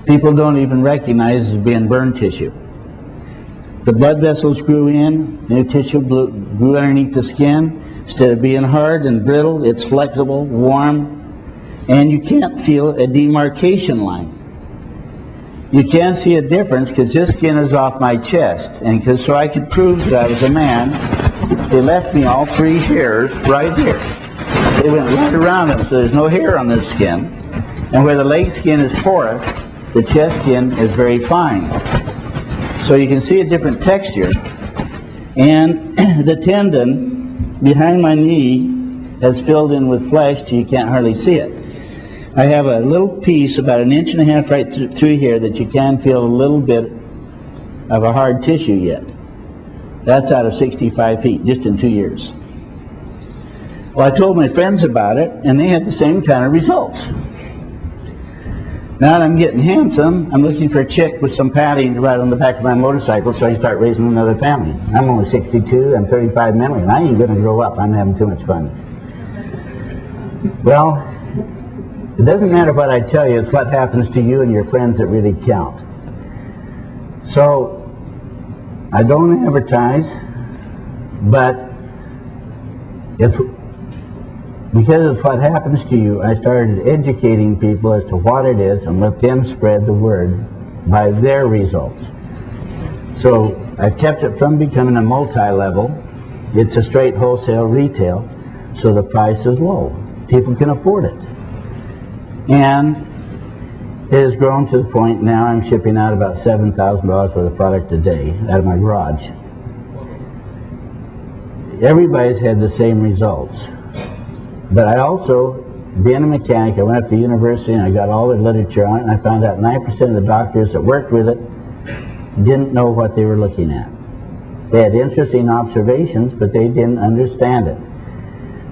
people don't even recognize as being burn tissue. The blood vessels grew in, new tissue grew underneath the skin. Instead of being hard and brittle, it's flexible, warm, and you can't feel a demarcation line. You can see a difference because this skin is off my chest, and so I could prove that I was a man, they left me all 3 hairs right here. They went right around them, so there's no hair on this skin. And where the leg skin is porous, the chest skin is very fine. So you can see a different texture. And the tendon behind my knee has filled in with flesh till you can't hardly see it. I have a little piece about 1.5 inches right through here that you can feel a little bit of a hard tissue yet. That's out of 65 feet, just in 2 years. Well, I told my friends about it, and they had the same kind of results. Now that I'm getting handsome, I'm looking for a chick with some padding to ride on the back of my motorcycle so I can start raising another family. I'm only 62, I'm 35 mentally, and I ain't going to grow up. I'm having too much fun. Well, it doesn't matter what I tell you, it's what happens to you and your friends that really count. So, I don't advertise, but because it's what happens to you, I started educating people as to what it is and let them spread the word by their results. So, I've kept it from becoming a multi-level. It's a straight wholesale retail, so the price is low. People can afford it. And it has grown to the point now I'm shipping out about $7,000 worth of product a day out of my garage. Everybody's had the same results. But I also, being a mechanic, I went up to university and I got all the literature on it, and I found out 9% of the doctors that worked with it didn't know what they were looking at. They had interesting observations, but they didn't understand it.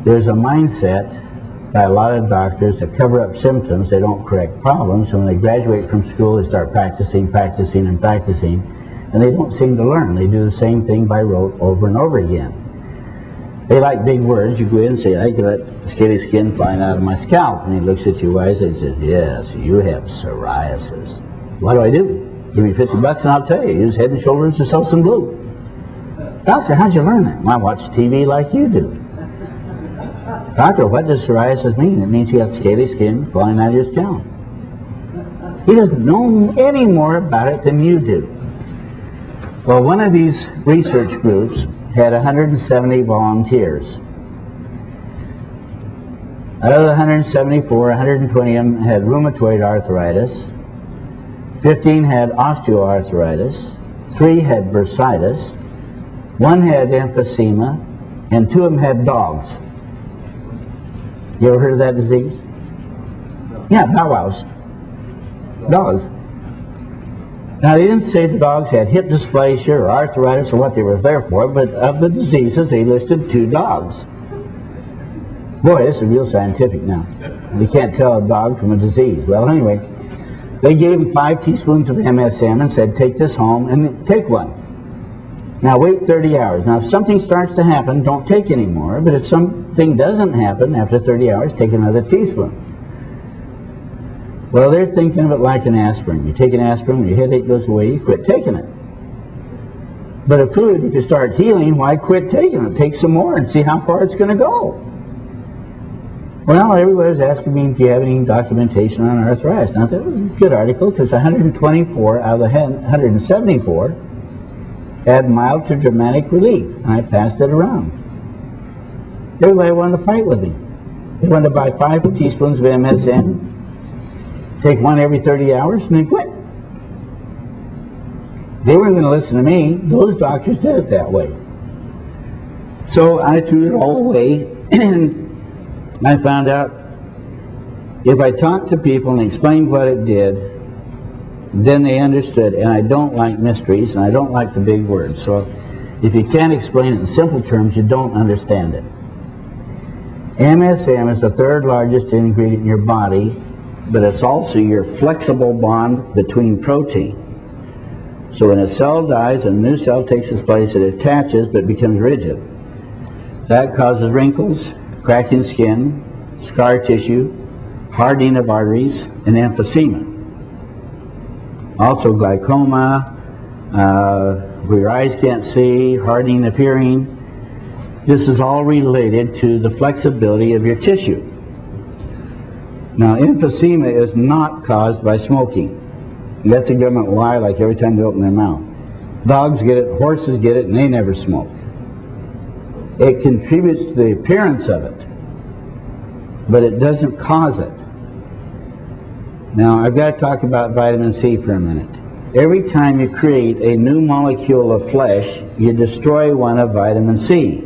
There's a mindset by a lot of doctors that cover up symptoms, they don't correct problems, and when they graduate from school they start practicing, and they don't seem to learn. They do the same thing by rote over and over again. They like big words. You go in and say, I got scaly skin flying out of my scalp, and he looks at you wisely and says, yes, you have psoriasis. What do? Give me $50 and I'll tell you. Use Head and Shoulders to sell some glue. Doctor, how'd you learn that? Well, I watch TV like you do. Doctor, what does psoriasis mean? It means you have scaly skin flying out of your scalp. He doesn't know any more about it than you do. Well, one of these research groups had 170 volunteers. Out of the 174, 120 of them had rheumatoid arthritis, 15 had osteoarthritis, 3 had bursitis, 1 had emphysema, and 2 of them had dogs. You ever heard of that disease? Yeah, bow wows. Dogs. Now, they didn't say the dogs had hip dysplasia or arthritis or what they were there for, but of the diseases, they listed 2 dogs. Boy, this is real scientific now. You can't tell a dog from a disease. Well, anyway, they gave them 5 teaspoons of MSM and said, take this home and take one. Now, wait 30 hours. Now, if something starts to happen, don't take any more, but if something doesn't happen after 30 hours, take another teaspoon. Well, they're thinking of it like an aspirin. You take an aspirin, when your headache goes away, you quit taking it. But a food, if you start healing, why quit taking it? Take some more and see how far it's going to go. Well, everybody was asking me, do you have any documentation on arthritis? Now, that was a good article, because 124 out of the 174 had mild to dramatic relief, and I passed it around. Everybody wanted to fight with me. They wanted to buy 5 teaspoons of MSM, take one every 30 hours, and then quit. They weren't going to listen to me. Those doctors did it that way. So I threw it all away, and I found out if I talked to people and explained what it did, then they understood. And I don't like mysteries, and I don't like the big words. So if you can't explain it in simple terms, you don't understand it. MSM is the 3rd largest ingredient in your body, but it's also your flexible bond between protein. So when a cell dies and a new cell takes its place, it attaches but becomes rigid. That causes wrinkles, cracking skin, scar tissue, hardening of arteries, and emphysema. Also glaucoma, where your eyes can't see, hardening of hearing. This is all related to the flexibility of your tissue. Now, emphysema is not caused by smoking. That's a government lie, like every time they open their mouth. Dogs get it, horses get it, and they never smoke. It contributes to the appearance of it, but it doesn't cause it. Now, I've got to talk about vitamin C for a minute. Every time you create a new molecule of flesh, you destroy one of vitamin C.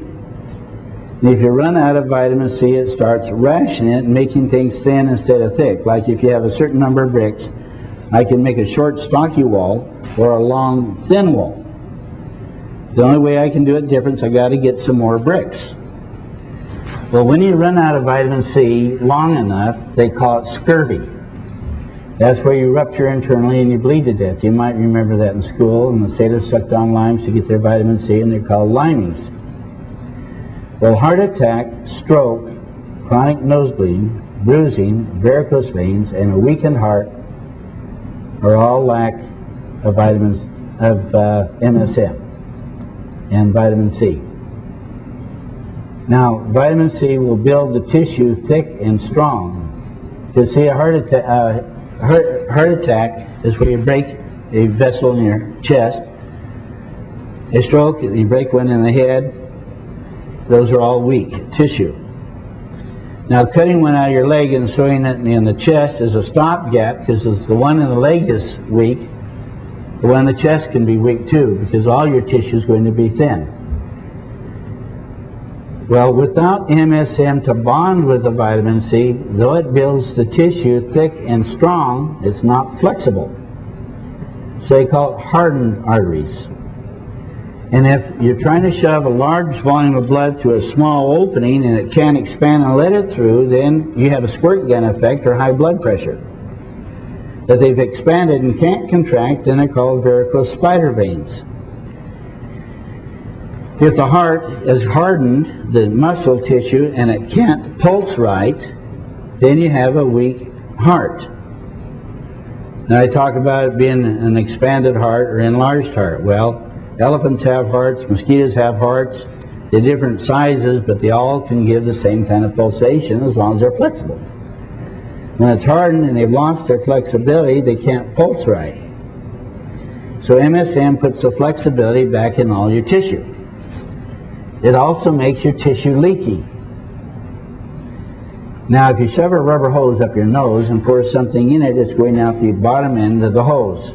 And if you run out of vitamin C, it starts rationing it and making things thin instead of thick. Like if you have a certain number of bricks, I can make a short, stocky wall or a long, thin wall. The only way I can do it different is I got to get some more bricks. Well, when you run out of vitamin C long enough, they call it scurvy. That's where you rupture internally and you bleed to death. You might remember that in school, and the sailors sucked on limes to get their vitamin C, and they're called limeys. Well, heart attack, stroke, chronic nosebleeding, bruising, varicose veins, and a weakened heart are all lack of vitamins, of MSM and vitamin C. Now, vitamin C will build the tissue thick and strong. Because see, a heart attack is where you break a vessel in your chest. A stroke, you break one in the head. Those are all weak tissue. Now, cutting one out of your leg and sewing it in the chest is a stopgap, because if the one in the leg is weak, the one in the chest can be weak too, because all your tissue is going to be thin. Well, without MSM to bond with the vitamin C, though it builds the tissue thick and strong, it's not flexible. So they call it hardened arteries. And if you're trying to shove a large volume of blood through a small opening and it can't expand and let it through, then you have a squirt gun effect or high blood pressure. If they've expanded and can't contract, then they're called varicose spider veins. If the heart is hardened, the muscle tissue, and it can't pulse right, then you have a weak heart. Now I talk about it being an expanded heart or enlarged heart. Well, elephants have hearts, mosquitoes have hearts. They're different sizes, but they all can give the same kind of pulsation as long as they're flexible. When it's hardened and they've lost their flexibility, they can't pulse right. So MSM puts the flexibility back in all your tissue. It also makes your tissue leaky. Now, if you shove a rubber hose up your nose and pour something in it, it's going out the bottom end of the hose.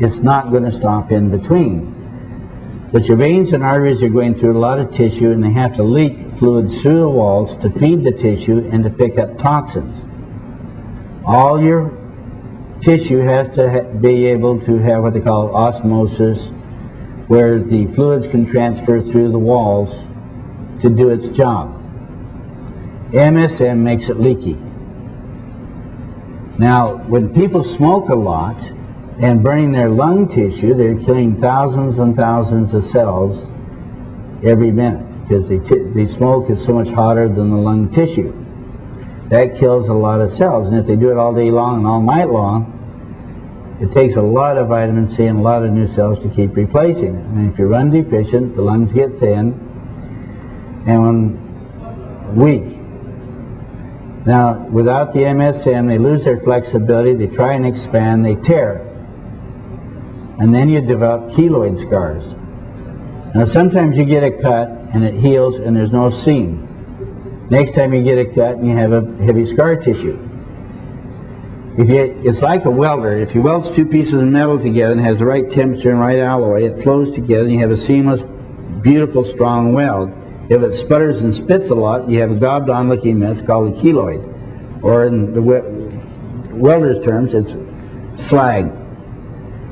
It's not going to stop in between. But your veins and arteries are going through a lot of tissue, and they have to leak fluids through the walls to feed the tissue and to pick up toxins. All your tissue has to be able to have what they call osmosis, where the fluids can transfer through the walls to do its job. MSM makes it leaky. Now, when people smoke a lot and burning their lung tissue, they're killing thousands and thousands of cells every minute, because the smoke is so much hotter than the lung tissue. That kills a lot of cells, and if they do it all day long and all night long, it takes a lot of vitamin C and a lot of new cells to keep replacing it. And if you run deficient, the lungs get thin and when weak. Now, without the MSM, they lose their flexibility, they try and expand, they tear. And then you develop keloid scars. Now, sometimes you get a cut and it heals and there's no seam. Next time you get a cut and you have a heavy scar tissue. It's like a welder. If you weld two pieces of metal together and it has the right temperature and right alloy, it flows together and you have a seamless, beautiful, strong weld. If it sputters and spits a lot, you have a gobbed-on looking mess called a keloid. Or in the welder's terms, it's slag.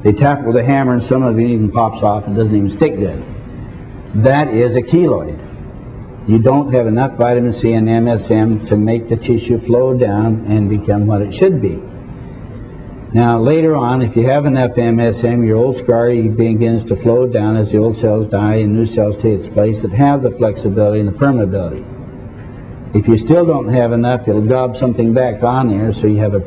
They tap it with a hammer and some of it even pops off and doesn't even stick good. That is a keloid. You don't have enough vitamin C and MSM to make the tissue flow down and become what it should be. Now, later on, if you have enough MSM, your old scar begins to flow down as the old cells die and new cells take its place that have the flexibility and the permeability. If you still don't have enough, you'll daub something back on there so you have a